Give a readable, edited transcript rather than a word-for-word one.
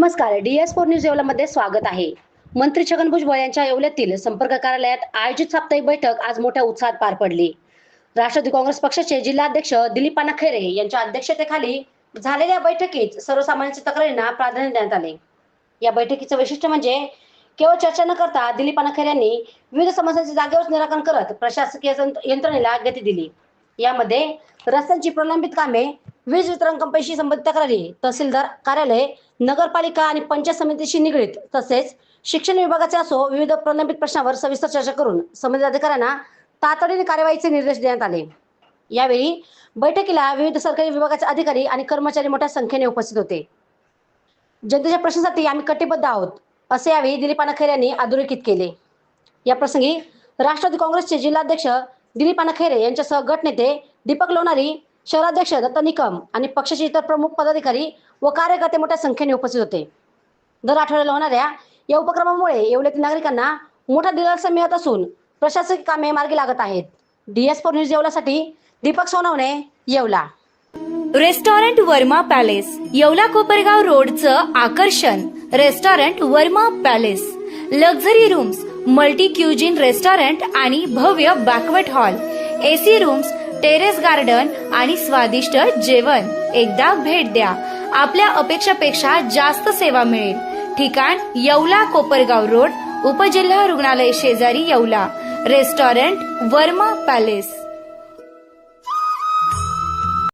नमस्कार, DS4 news येवल्यामध्ये स्वागत आहे। मंत्री छगन भुजबळ यांच्या येवल्यातील संपर्क कार्यालयात आयोजित साप्ताहिक बैठक आज मोठ्या उत्साहात पार पडली। राष्ट्रवादी काँग्रेस पक्षाचे जिल्हाध्यक्ष दिलीप अण्णा खैरे यांच्या अध्यक्षतेखाली झालेल्या बैठकीत सर्वसामान्यांच्या तक्रारींना प्राधान्य देण्यात आले। या बैठकीचे वैशिष्ट्य म्हणजे केवळ चर्चा न करता दिलीप अण्णा खैरे यांनी विविध समस्यांचे जागेवर निराकरण करत प्रशासकीय यंत्रणेला गती दिली। यामध्ये रस्त्यांची प्रलंबित कामे, वीज वितरण कंपनीशी संबंधित तक्रारी, तहसीलदार कार्यालय, नगरपालिका आणि पंचायत समितीशी निगडीत तसेच शिक्षण विभागाचे असो विविध प्रलंबित प्रश्नांवर सविस्तर चर्चा करून संबंधित अधिकाऱ्यांना तातडीने कार्यवाहीचे निर्देश देण्यात आले। यावेळी बैठकीला विविध सरकारी विभागाचे अधिकारी आणि कर्मचारी मोठ्या संख्येने उपस्थित होते। जनतेच्या प्रश्नांसाठी आम्ही कटिबद्ध आहोत असे यावेळी दिलीप अण्णा खैरे यांनी अधोरेखित केले। या प्रसंगी राष्ट्रवादी काँग्रेसचे जिल्हाध्यक्ष दिलीप अण्णा खैरे यांच्यासह गटनेते दीपक लोणारी, शहराध्यक्ष दत्ता निकम आणि पक्षाचे इतर प्रमुख पदाधिकारी व कार्यकर्ते मोठ्या संख्येने उपस्थित होते। दर आठवड्याला होणाऱ्या या उपक्रमामुळे येवल्यातील नागरिकांना मोठा दिलासा मिळत असून प्रशासकीय कामे मार्गी लागत आहेत। DS4 न्यूज येवल्यासाठी दीपक सोनवणे, येवला। रेस्टॉरंट वर्मा पॅलेस, येवला कोपरगाव रोडचं आकर्षण। Restaurant Verma palace, luxury rooms, multi cuisine restaurant आणि भव्य banquet hall, AC rooms, terrace garden आणि स्वादिष्ट जेवण। एकदा भेट द्या, आपल्या अपेक्षापेक्षा जास्त सेवा मिळेल। ठिकाण येवला कोपरगाव रोड, उपजिल्हा रुग्णालय शेजारी येवला। Restaurant Verma palace.